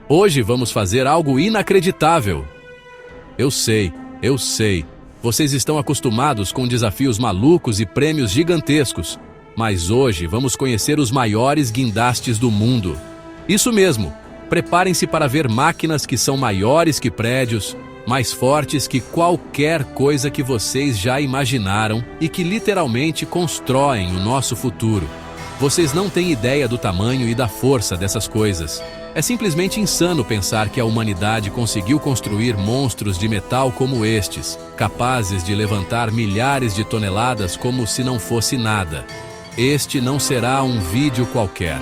Hoje vamos fazer algo inacreditável. Eu sei. Vocês estão acostumados com desafios malucos e prêmios gigantescos. Mas hoje vamos conhecer os maiores guindastes do mundo. Isso mesmo. Preparem-se para ver máquinas que são maiores que prédios, mais fortes que qualquer coisa que vocês já imaginaram e que literalmente constroem o nosso futuro. Vocês não têm ideia do tamanho e da força dessas coisas. É simplesmente insano pensar que a humanidade conseguiu construir monstros de metal como estes, capazes de levantar milhares de toneladas como se não fosse nada. Este não será um vídeo qualquer.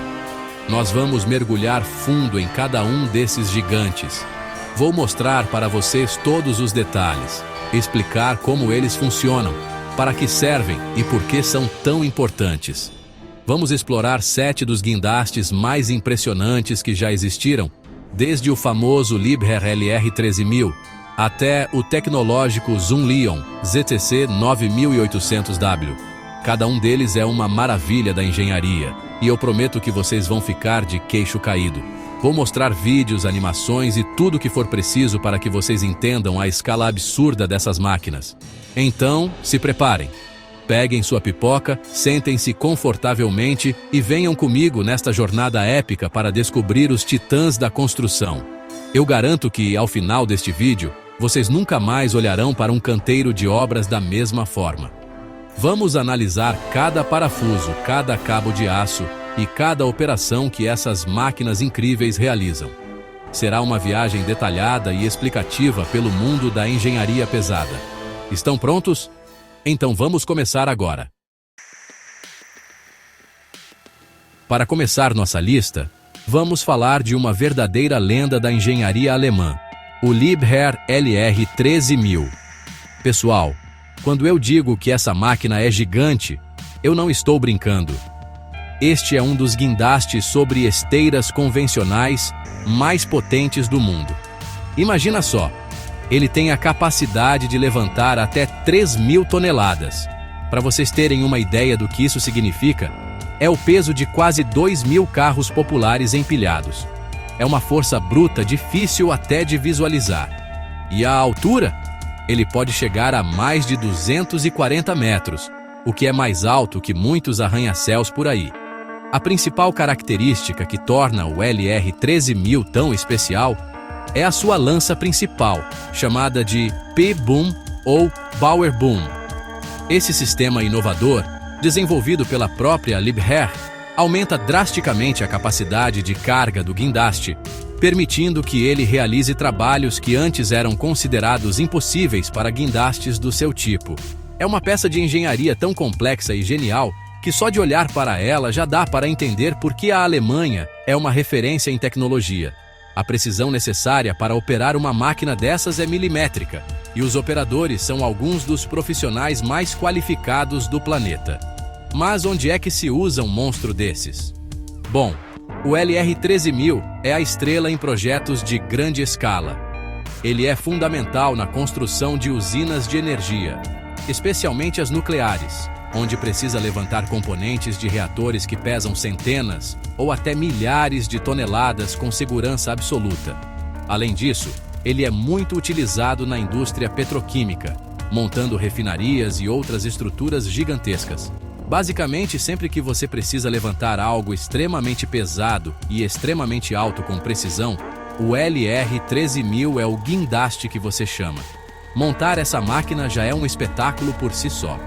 Nós vamos mergulhar fundo em cada um desses gigantes. Vou mostrar para vocês todos os detalhes, explicar como eles funcionam, para que servem e por que são tão importantes. Vamos explorar 7 dos guindastes mais impressionantes que já existiram, desde o famoso Liebherr LR13000 até o tecnológico Zoomlion ZTC 9800W. Cada um deles é uma maravilha da engenharia, e eu prometo que vocês vão ficar de queixo caído. Vou mostrar vídeos, animações e tudo o que for preciso para que vocês entendam a escala absurda dessas máquinas. Então, se preparem. Peguem sua pipoca, sentem-se confortavelmente e venham comigo nesta jornada épica para descobrir os titãs da construção. Eu garanto que, ao final deste vídeo, vocês nunca mais olharão para um canteiro de obras da mesma forma. Vamos analisar cada parafuso, cada cabo de aço e cada operação que essas máquinas incríveis realizam. Será uma viagem detalhada e explicativa pelo mundo da engenharia pesada. Estão prontos? Então vamos começar agora. Para começar nossa lista, vamos falar de uma verdadeira lenda da engenharia alemã, o Liebherr LR13000. Pessoal, quando eu digo que essa máquina é gigante, eu não estou brincando. Este é um dos guindastes sobre esteiras convencionais mais potentes do mundo. Imagina só, ele tem a capacidade de levantar até 3.000 toneladas. Para vocês terem uma ideia do que isso significa, é o peso de quase 2.000 carros populares empilhados. É uma força bruta difícil até de visualizar. E a altura? Ele pode chegar a mais de 240 metros, o que é mais alto que muitos arranha-céus por aí. A principal característica que torna o LR13000 tão especial é a sua lança principal, chamada de P-Boom ou Bauer Boom. Esse sistema inovador, desenvolvido pela própria Liebherr, aumenta drasticamente a capacidade de carga do guindaste, permitindo que ele realize trabalhos que antes eram considerados impossíveis para guindastes do seu tipo. É uma peça de engenharia tão complexa e genial que só de olhar para ela já dá para entender por que a Alemanha é uma referência em tecnologia. A precisão necessária para operar uma máquina dessas é milimétrica, e os operadores são alguns dos profissionais mais qualificados do planeta. Mas onde é que se usa um monstro desses? Bom, o LR13000 é a estrela em projetos de grande escala. Ele é fundamental na construção de usinas de energia, especialmente as nucleares, onde precisa levantar componentes de reatores que pesam centenas ou até milhares de toneladas com segurança absoluta. Além disso, ele é muito utilizado na indústria petroquímica, montando refinarias e outras estruturas gigantescas. Basicamente, sempre que você precisa levantar algo extremamente pesado e extremamente alto com precisão, o LR13000 é o guindaste que você chama. Montar essa máquina já é um espetáculo por si só.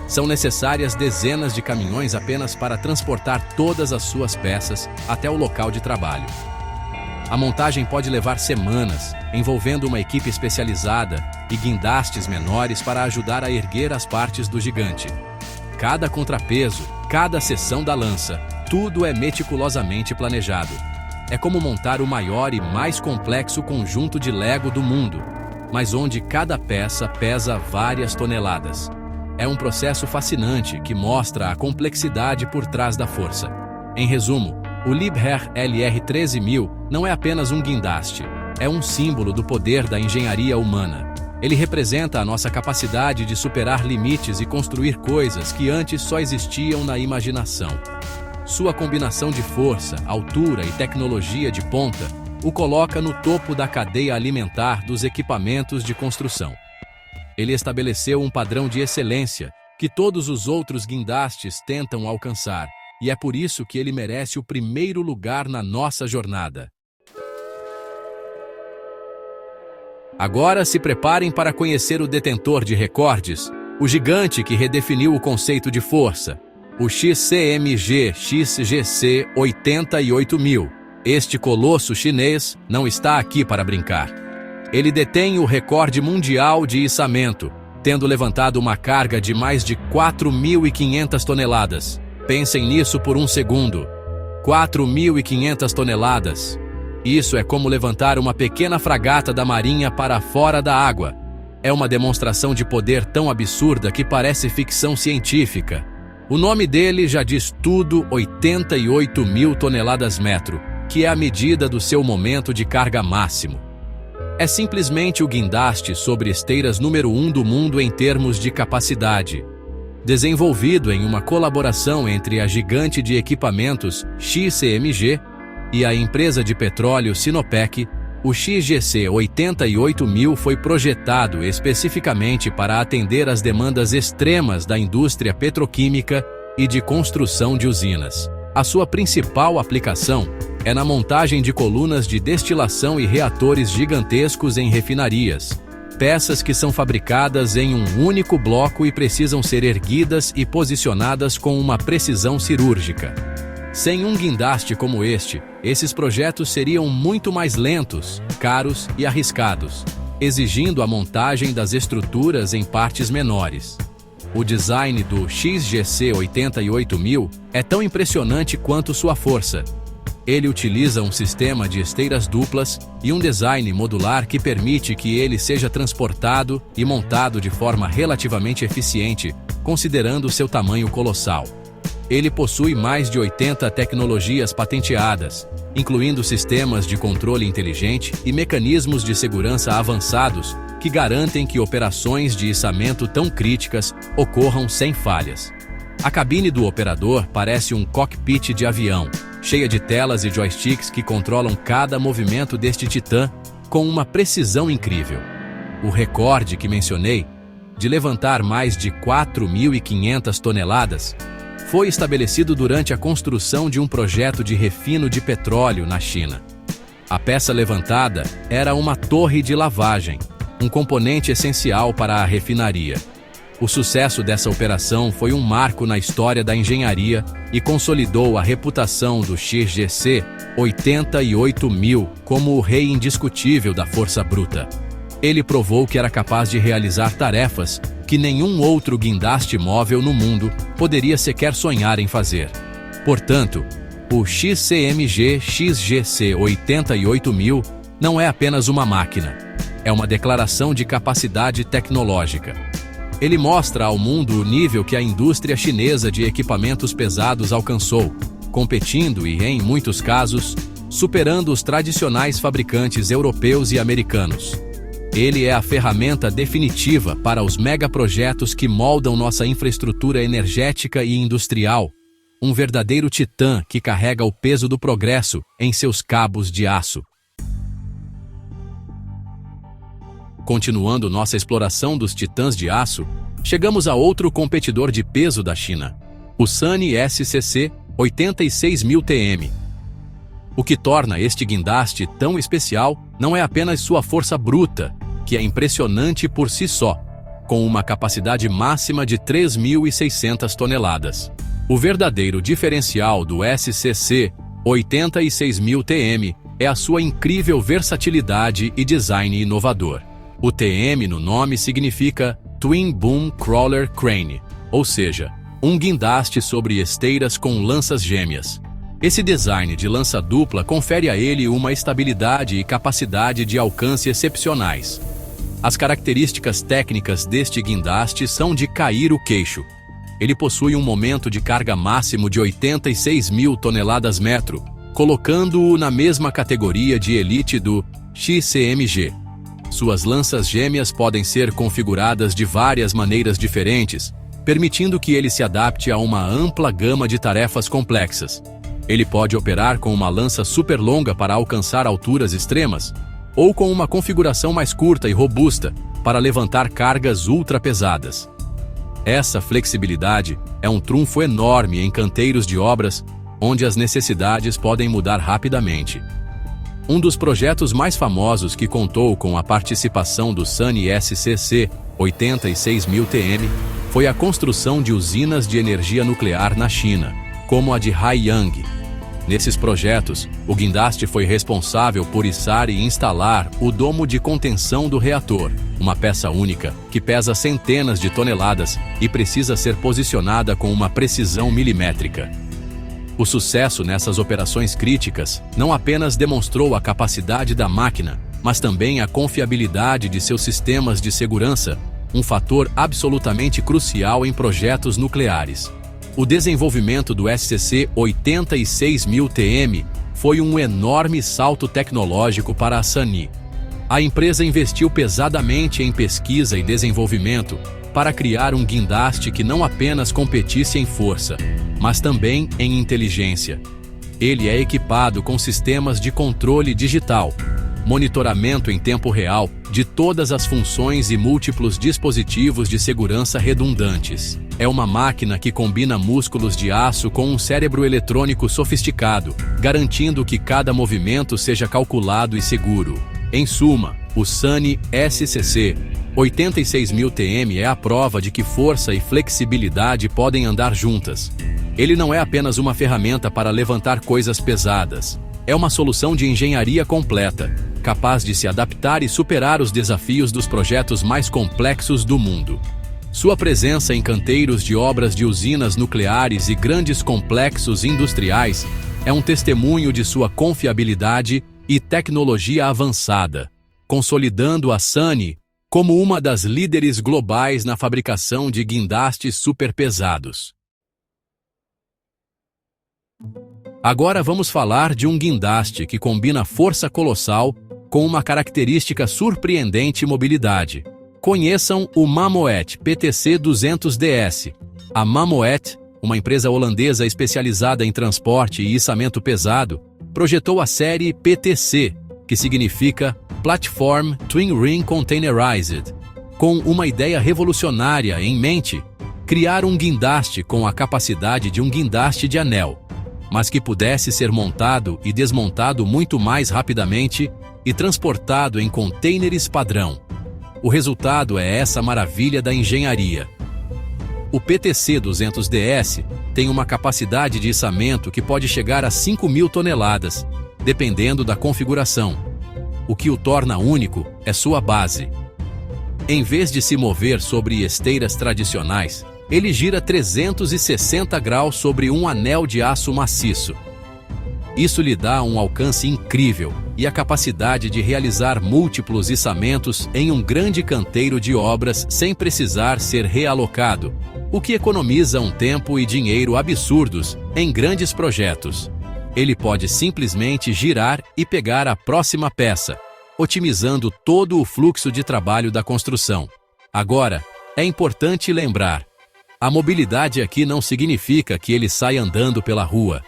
São necessárias dezenas de caminhões apenas para transportar todas as suas peças até o local de trabalho. A montagem pode levar semanas, envolvendo uma equipe especializada e guindastes menores para ajudar a erguer as partes do gigante. Cada contrapeso, cada seção da lança, tudo é meticulosamente planejado. É como montar o maior e mais complexo conjunto de Lego do mundo, mas onde cada peça pesa várias toneladas. É um processo fascinante que mostra a complexidade por trás da força. Em resumo, o Liebherr LR13000 não é apenas um guindaste, é um símbolo do poder da engenharia humana. Ele representa a nossa capacidade de superar limites e construir coisas que antes só existiam na imaginação. Sua combinação de força, altura e tecnologia de ponta o coloca no topo da cadeia alimentar dos equipamentos de construção. Ele estabeleceu um padrão de excelência que todos os outros guindastes tentam alcançar, e é por isso que ele merece o primeiro lugar na nossa jornada. Agora se preparem para conhecer o detentor de recordes, o gigante que redefiniu o conceito de força, o XCMG XGC 88000. Este colosso chinês não está aqui para brincar. Ele detém o recorde mundial de içamento, tendo levantado uma carga de mais de 4.500 toneladas. Pensem nisso por um segundo. 4.500 toneladas. Isso é como levantar uma pequena fragata da marinha para fora da água. É uma demonstração de poder tão absurda que parece ficção científica. O nome dele já diz tudo: 88.000 toneladas-metro, que é a medida do seu momento de carga máximo. É simplesmente o guindaste sobre esteiras número 1 do mundo em termos de capacidade. Desenvolvido em uma colaboração entre a gigante de equipamentos XCMG e a empresa de petróleo Sinopec, o XGC 88000 foi projetado especificamente para atender às demandas extremas da indústria petroquímica e de construção de usinas. A sua principal aplicação é na montagem de colunas de destilação e reatores gigantescos em refinarias, peças que são fabricadas em um único bloco e precisam ser erguidas e posicionadas com uma precisão cirúrgica. Sem um guindaste como este, esses projetos seriam muito mais lentos, caros e arriscados, exigindo a montagem das estruturas em partes menores. O design do XGC 88000 é tão impressionante quanto sua força. Ele utiliza um sistema de esteiras duplas e um design modular que permite que ele seja transportado e montado de forma relativamente eficiente, considerando seu tamanho colossal. Ele possui mais de 80 tecnologias patenteadas, incluindo sistemas de controle inteligente e mecanismos de segurança avançados que garantem que operações de içamento tão críticas ocorram sem falhas. A cabine do operador parece um cockpit de avião, cheia de telas e joysticks que controlam cada movimento deste titã com uma precisão incrível. O recorde que mencionei, de levantar mais de 4.500 toneladas, foi estabelecido durante a construção de um projeto de refino de petróleo na China. A peça levantada era uma torre de lavagem, um componente essencial para a refinaria. O sucesso dessa operação foi um marco na história da engenharia e consolidou a reputação do XGC 88000 como o rei indiscutível da força bruta. Ele provou que era capaz de realizar tarefas que nenhum outro guindaste móvel no mundo poderia sequer sonhar em fazer. Portanto, o XCMG XGC 88000 não é apenas uma máquina, é uma declaração de capacidade tecnológica. Ele mostra ao mundo o nível que a indústria chinesa de equipamentos pesados alcançou, competindo e, em muitos casos, superando os tradicionais fabricantes europeus e americanos. Ele é a ferramenta definitiva para os megaprojetos que moldam nossa infraestrutura energética e industrial, um verdadeiro titã que carrega o peso do progresso em seus cabos de aço. Continuando nossa exploração dos titãs de aço, chegamos a outro competidor de peso da China, o Sunny SCC 86000 TM. O que torna este guindaste tão especial não é apenas sua força bruta, que é impressionante por si só, com uma capacidade máxima de 3.600 toneladas. O verdadeiro diferencial do SCC 86000 TM é a sua incrível versatilidade e design inovador. O TM no nome significa Twin Boom Crawler Crane, ou seja, um guindaste sobre esteiras com lanças gêmeas. Esse design de lança dupla confere a ele uma estabilidade e capacidade de alcance excepcionais. As características técnicas deste guindaste são de cair o queixo. Ele possui um momento de carga máximo de 86.000 toneladas-metro, colocando-o na mesma categoria de elite do XCMG. Suas lanças gêmeas podem ser configuradas de várias maneiras diferentes, permitindo que ele se adapte a uma ampla gama de tarefas complexas. Ele pode operar com uma lança super longa para alcançar alturas extremas, ou com uma configuração mais curta e robusta para levantar cargas ultra pesadas. Essa flexibilidade é um trunfo enorme em canteiros de obras onde as necessidades podem mudar rapidamente. Um dos projetos mais famosos que contou com a participação do Sunny SCC 86.000 TM foi a construção de usinas de energia nuclear na China, como a de Haiyang. Nesses projetos, o guindaste foi responsável por içar e instalar o domo de contenção do reator, uma peça única que pesa centenas de toneladas e precisa ser posicionada com uma precisão milimétrica. O sucesso nessas operações críticas não apenas demonstrou a capacidade da máquina, mas também a confiabilidade de seus sistemas de segurança, um fator absolutamente crucial em projetos nucleares. O desenvolvimento do SCC 86.000 TM foi um enorme salto tecnológico para a Sunny. A empresa investiu pesadamente em pesquisa e desenvolvimento para criar um guindaste que não apenas competisse em força, mas também em inteligência. Ele é equipado com sistemas de controle digital, monitoramento em tempo real de todas as funções e múltiplos dispositivos de segurança redundantes. É uma máquina que combina músculos de aço com um cérebro eletrônico sofisticado, garantindo que cada movimento seja calculado e seguro. Em suma, o Sunny SCC 86.000 TM é a prova de que força e flexibilidade podem andar juntas. Ele não é apenas uma ferramenta para levantar coisas pesadas. É uma solução de engenharia completa, capaz de se adaptar e superar os desafios dos projetos mais complexos do mundo. Sua presença em canteiros de obras de usinas nucleares e grandes complexos industriais é um testemunho de sua confiabilidade e tecnologia avançada, consolidando a Sunny como uma das líderes globais na fabricação de guindastes superpesados. Agora vamos falar de um guindaste que combina força colossal com uma característica surpreendente mobilidade. Conheçam o Mammoet PTC 200DS. A Mammoet, uma empresa holandesa especializada em transporte e içamento pesado, projetou a série PTC, que significa Platform Twin Ring Containerized, com uma ideia revolucionária em mente: criar um guindaste com a capacidade de um guindaste de anel, mas que pudesse ser montado e desmontado muito mais rapidamente e transportado em contêineres padrão. O resultado é essa maravilha da engenharia. O PTC 200DS tem uma capacidade de içamento que pode chegar a 5.000 toneladas, dependendo da configuração. O que o torna único é sua base. Em vez de se mover sobre esteiras tradicionais, ele gira 360 graus sobre um anel de aço maciço. Isso lhe dá um alcance incrível e a capacidade de realizar múltiplos içamentos em um grande canteiro de obras sem precisar ser realocado, o que economiza um tempo e dinheiro absurdos em grandes projetos. Ele pode simplesmente girar e pegar a próxima peça, otimizando todo o fluxo de trabalho da construção. Agora, é importante lembrar: a mobilidade aqui não significa que ele sai andando pela rua.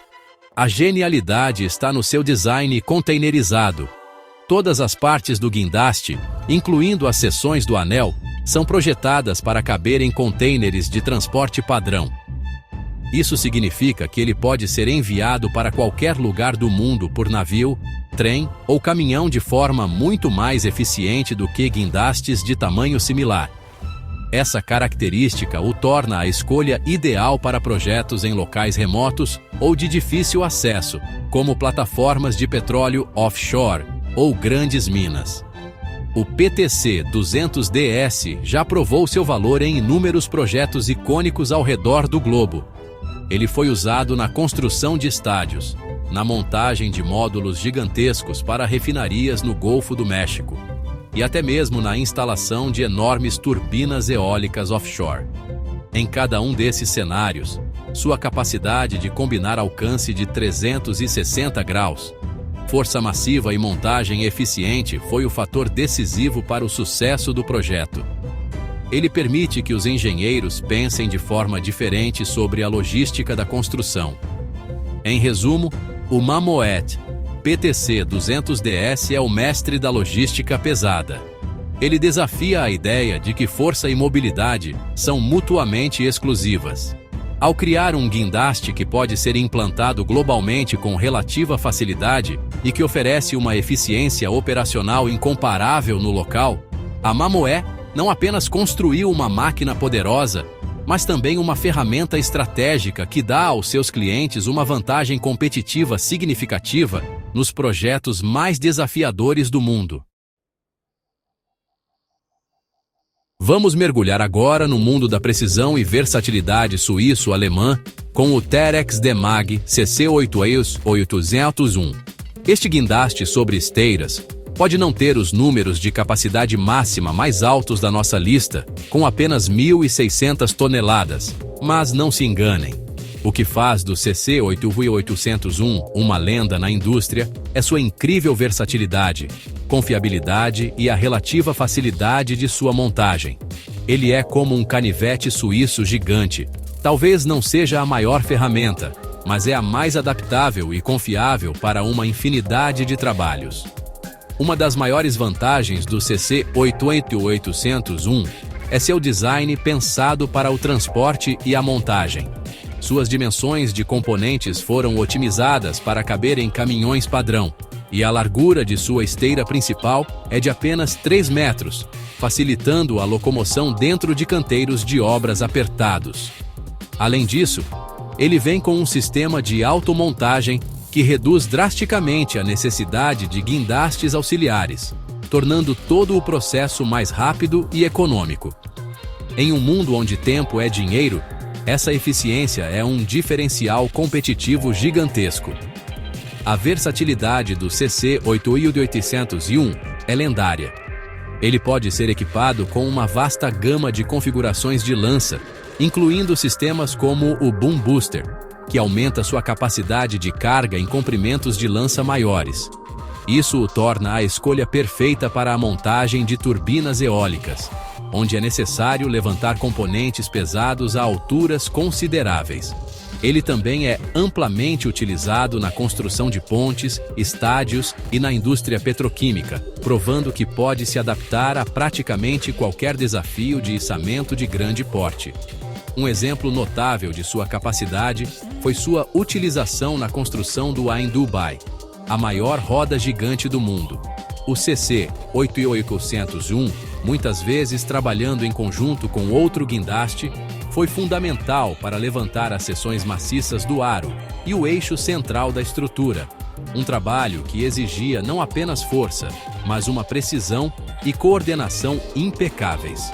A genialidade está no seu design containerizado. Todas as partes do guindaste, incluindo as seções do anel, são projetadas para caber em contêineres de transporte padrão. Isso significa que ele pode ser enviado para qualquer lugar do mundo por navio, trem ou caminhão de forma muito mais eficiente do que guindastes de tamanho similar. Essa característica o torna a escolha ideal para projetos em locais remotos ou de difícil acesso, como plataformas de petróleo offshore ou grandes minas. O PTC 200DS já provou seu valor em inúmeros projetos icônicos ao redor do globo. Ele foi usado na construção de estádios, na montagem de módulos gigantescos para refinarias no Golfo do México, e até mesmo na instalação de enormes turbinas eólicas offshore. Em cada um desses cenários, sua capacidade de combinar alcance de 360 graus, força massiva e montagem eficiente foi o fator decisivo para o sucesso do projeto. Ele permite que os engenheiros pensem de forma diferente sobre a logística da construção. Em resumo, o Mamoet PTC 200DS é o mestre da logística pesada. Ele desafia a ideia de que força e mobilidade são mutuamente exclusivas. Ao criar um guindaste que pode ser implantado globalmente com relativa facilidade e que oferece uma eficiência operacional incomparável no local, a Mamoet não apenas construiu uma máquina poderosa, mas também uma ferramenta estratégica que dá aos seus clientes uma vantagem competitiva significativa nos projetos mais desafiadores do mundo. Vamos mergulhar agora no mundo da precisão e versatilidade suíço-alemã com o Terex Demag CC800-801. Este guindaste sobre esteiras pode não ter os números de capacidade máxima mais altos da nossa lista, com apenas 1.600 toneladas, mas não se enganem. O que faz do CC800-801 uma lenda na indústria é sua incrível versatilidade, confiabilidade e a relativa facilidade de sua montagem. Ele é como um canivete suíço gigante. Talvez não seja a maior ferramenta, mas é a mais adaptável e confiável para uma infinidade de trabalhos. Uma das maiores vantagens do CC800-801 é seu design pensado para o transporte e a montagem. Suas dimensões de componentes foram otimizadas para caber em caminhões padrão, e a largura de sua esteira principal é de apenas 3 metros, facilitando a locomoção dentro de canteiros de obras apertados. Além disso, ele vem com um sistema de automontagem que reduz drasticamente a necessidade de guindastes auxiliares, tornando todo o processo mais rápido e econômico. Em um mundo onde tempo é dinheiro, essa eficiência é um diferencial competitivo gigantesco. A versatilidade do CC800-801 é lendária. Ele pode ser equipado com uma vasta gama de configurações de lança, incluindo sistemas como o Boom Booster, que aumenta sua capacidade de carga em comprimentos de lança maiores. Isso o torna a escolha perfeita para a montagem de turbinas eólicas, onde é necessário levantar componentes pesados a alturas consideráveis. Ele também é amplamente utilizado na construção de pontes, estádios e na indústria petroquímica, provando que pode se adaptar a praticamente qualquer desafio de içamento de grande porte. Um exemplo notável de sua capacidade foi sua utilização na construção do AIM Dubai, a maior roda gigante do mundo. O CC800-801, muitas vezes trabalhando em conjunto com outro guindaste, foi fundamental para levantar as seções maciças do aro e o eixo central da estrutura, um trabalho que exigia não apenas força, mas uma precisão e coordenação impecáveis.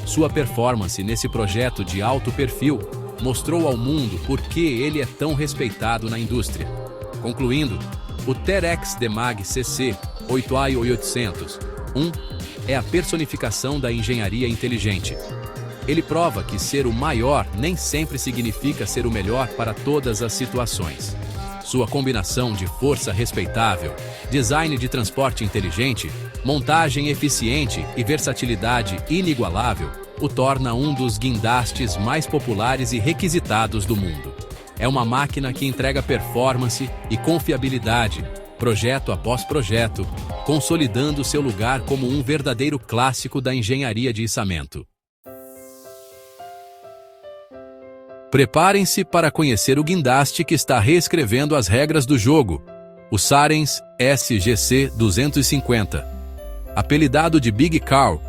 Sua performance nesse projeto de alto perfil mostrou ao mundo por que ele é tão respeitado na indústria. Concluindo, o Terex Demag CC800-801 é a personificação da engenharia inteligente. Ele prova que ser o maior nem sempre significa ser o melhor para todas as situações. Sua combinação de força respeitável, design de transporte inteligente, montagem eficiente e versatilidade inigualável o torna um dos guindastes mais populares e requisitados do mundo. É uma máquina que entrega performance e confiabilidade, projeto após projeto, consolidando seu lugar como um verdadeiro clássico da engenharia de içamento. Preparem-se para conhecer o guindaste que está reescrevendo as regras do jogo, o Sarens SGC 250. Apelidado de Big Carl,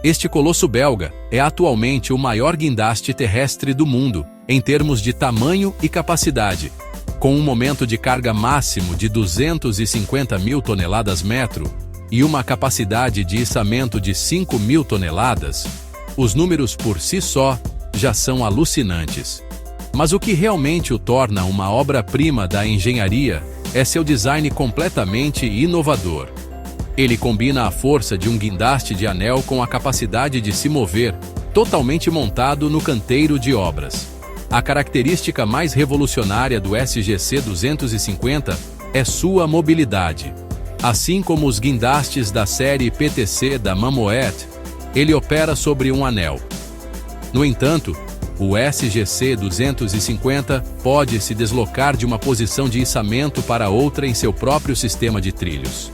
este colosso belga é atualmente o maior guindaste terrestre do mundo, em termos de tamanho e capacidade. Com um momento de carga máximo de 250.000 toneladas-metro e uma capacidade de içamento de 5.000 toneladas, os números por si só já são alucinantes. Mas o que realmente o torna uma obra-prima da engenharia é seu design completamente inovador. Ele combina a força de um guindaste de anel com a capacidade de se mover, totalmente montado no canteiro de obras. A característica mais revolucionária do SGC 250 é sua mobilidade. Assim como os guindastes da série PTC da Mamoet, ele opera sobre um anel. No entanto, o SGC-250 pode se deslocar de uma posição de içamento para outra em seu próprio sistema de trilhos.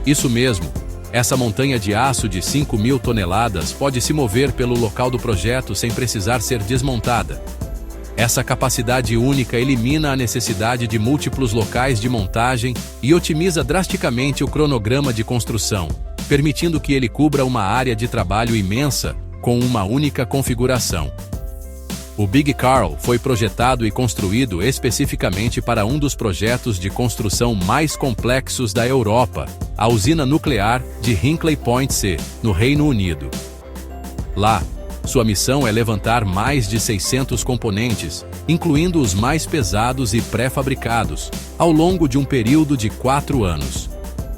Isso mesmo, essa montanha de aço de 5.000 toneladas pode se mover pelo local do projeto sem precisar ser desmontada. Essa capacidade única elimina a necessidade de múltiplos locais de montagem e otimiza drasticamente o cronograma de construção, permitindo que ele cubra uma área de trabalho imensa com uma única configuração. O Big Carl foi projetado e construído especificamente para um dos projetos de construção mais complexos da Europa, a usina nuclear de Hinkley Point C, no Reino Unido. Lá, sua missão é levantar mais de 600 componentes, incluindo os mais pesados e pré-fabricados, ao longo de um período de 4 anos.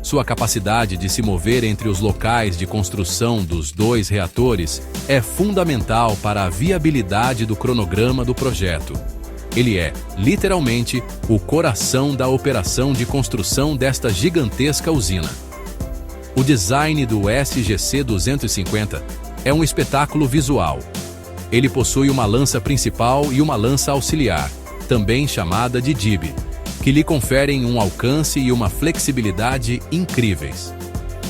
Sua capacidade de se mover entre os locais de construção dos 2 reatores é fundamental para a viabilidade do cronograma do projeto. Ele é, literalmente, o coração da operação de construção desta gigantesca usina. O design do SGC-250 é um espetáculo visual. Ele possui uma lança principal e uma lança auxiliar, também chamada de jib, que lhe conferem um alcance e uma flexibilidade incríveis.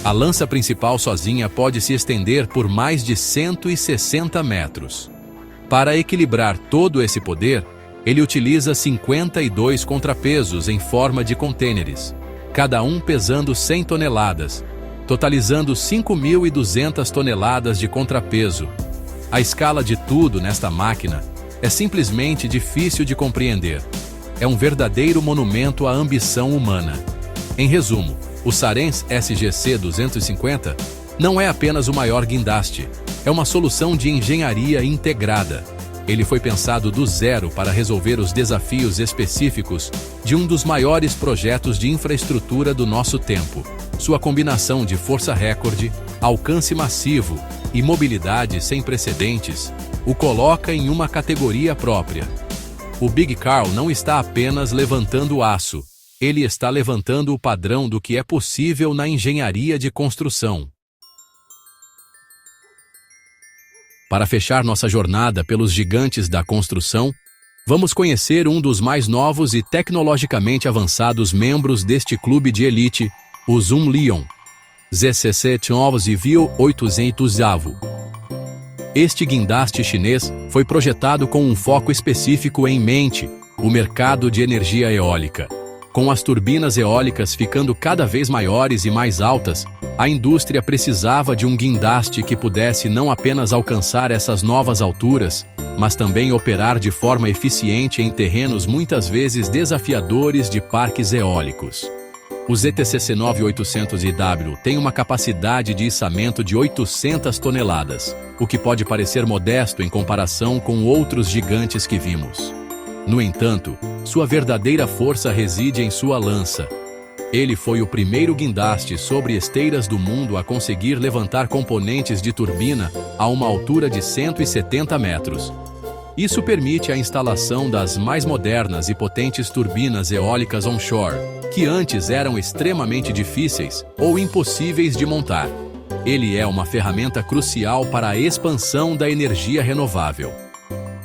A lança principal sozinha pode se estender por mais de 160 metros. Para equilibrar todo esse poder, ele utiliza 52 contrapesos em forma de contêineres, cada um pesando 100 toneladas, totalizando 5.200 toneladas de contrapeso. A escala de tudo nesta máquina é simplesmente difícil de compreender. É um verdadeiro monumento à ambição humana. Em resumo, o Sarens SGC-250 não é apenas o maior guindaste, é uma solução de engenharia integrada. Ele foi pensado do zero para resolver os desafios específicos de um dos maiores projetos de infraestrutura do nosso tempo. Sua combinação de força recorde, alcance massivo e mobilidade sem precedentes o coloca em uma categoria própria. O Big Carl não está apenas levantando aço, ele está levantando o padrão do que é possível na engenharia de construção. Para fechar nossa jornada pelos gigantes da construção, vamos conhecer um dos mais novos e tecnologicamente avançados membros deste clube de elite, o Zoom Lion ZCC-800. Este guindaste chinês foi projetado com um foco específico em mente, o mercado de energia eólica. Com as turbinas eólicas ficando cada vez maiores e mais altas, a indústria precisava de um guindaste que pudesse não apenas alcançar essas novas alturas, mas também operar de forma eficiente em terrenos muitas vezes desafiadores de parques eólicos. O ZTCC-9800IW tem uma capacidade de içamento de 800 toneladas, o que pode parecer modesto em comparação com outros gigantes que vimos. No entanto, sua verdadeira força reside em sua lança. Ele foi o primeiro guindaste sobre esteiras do mundo a conseguir levantar componentes de turbina a uma altura de 170 metros. Isso permite a instalação das mais modernas e potentes turbinas eólicas onshore, que antes eram extremamente difíceis ou impossíveis de montar. Ele é uma ferramenta crucial para a expansão da energia renovável.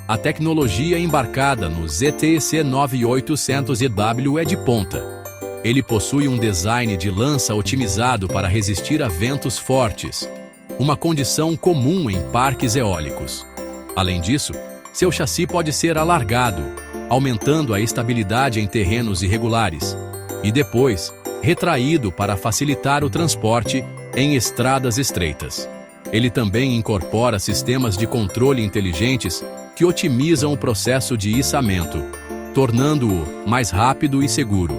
A tecnologia embarcada no ZTC-9800EW é de ponta. Ele possui um design de lança otimizado para resistir a ventos fortes, uma condição comum em parques eólicos. Além disso, seu chassi pode ser alargado, aumentando a estabilidade em terrenos irregulares, e depois retraído para facilitar o transporte em estradas estreitas. Ele também incorpora sistemas de controle inteligentes que otimizam o processo de içamento, tornando-o mais rápido e seguro.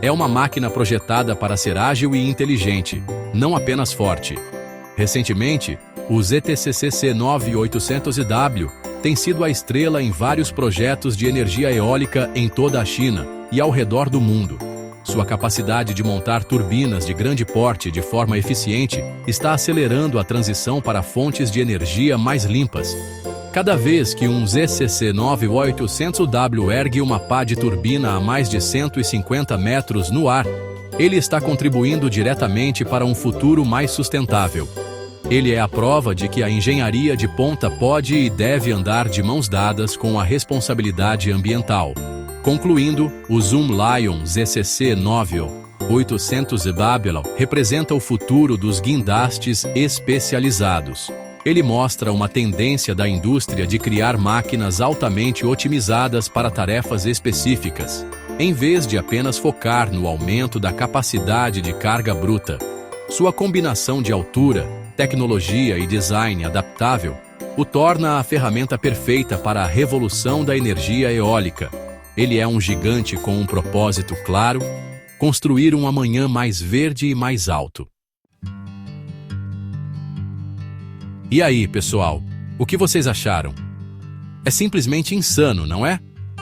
É uma máquina projetada para ser ágil e inteligente, não apenas forte. Recentemente, o ZTCC-9800EW tem sido a estrela em vários projetos de energia eólica em toda a China e ao redor do mundo. Sua capacidade de montar turbinas de grande porte de forma eficiente está acelerando a transição para fontes de energia mais limpas. Cada vez que um ZCC-9800W ergue uma pá de turbina a mais de 150 metros no ar, ele está contribuindo diretamente para um futuro mais sustentável. Ele é a prova de que a engenharia de ponta pode e deve andar de mãos dadas com a responsabilidade ambiental. Concluindo, o Zoom Lion ZCC 9800 Babylon representa o futuro dos guindastes especializados. Ele mostra uma tendência da indústria de criar máquinas altamente otimizadas para tarefas específicas, em vez de apenas focar no aumento da capacidade de carga bruta. Sua combinação de altura, tecnologia e design adaptável o torna a ferramenta perfeita para a revolução da energia eólica. Ele é um gigante com um propósito claro: construir um amanhã mais verde e mais alto. E aí, pessoal, o que vocês acharam? É simplesmente insano, não é?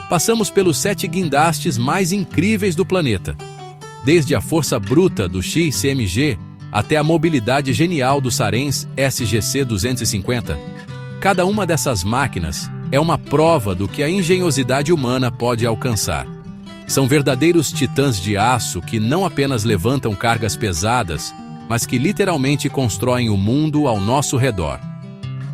Passamos pelos 7 guindastes mais incríveis do planeta. Desde a força bruta do XCMG até a mobilidade genial do Sarens SGC 250. Cada uma dessas máquinas é uma prova do que a engenhosidade humana pode alcançar. São verdadeiros titãs de aço que não apenas levantam cargas pesadas, mas que literalmente constroem o mundo ao nosso redor.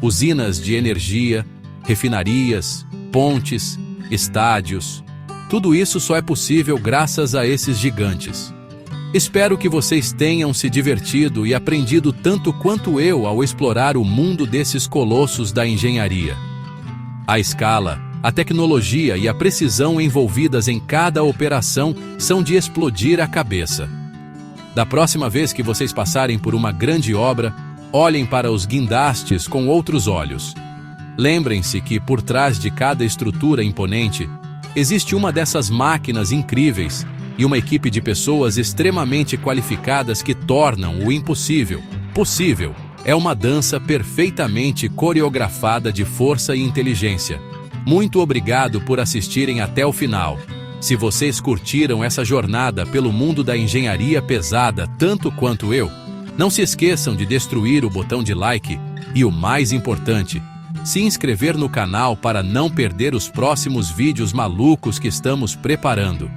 Usinas de energia, refinarias, pontes, estádios, tudo isso só é possível graças a esses gigantes. Espero que vocês tenham se divertido e aprendido tanto quanto eu ao explorar o mundo desses colossos da engenharia. A escala, a tecnologia e a precisão envolvidas em cada operação são de explodir a cabeça. Da próxima vez que vocês passarem por uma grande obra, olhem para os guindastes com outros olhos. Lembrem-se que por trás de cada estrutura imponente, existe uma dessas máquinas incríveis e uma equipe de pessoas extremamente qualificadas que tornam o impossível possível. É uma dança perfeitamente coreografada de força e inteligência. Muito obrigado por assistirem até o final. Se vocês curtiram essa jornada pelo mundo da engenharia pesada tanto quanto eu, não se esqueçam de destruir o botão de like e, o mais importante, se inscrever no canal para não perder os próximos vídeos malucos que estamos preparando.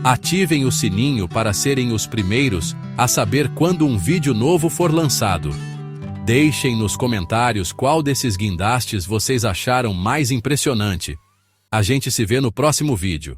Ativem o sininho para serem os primeiros a saber quando um vídeo novo for lançado. Deixem nos comentários qual desses guindastes vocês acharam mais impressionante. A gente se vê no próximo vídeo.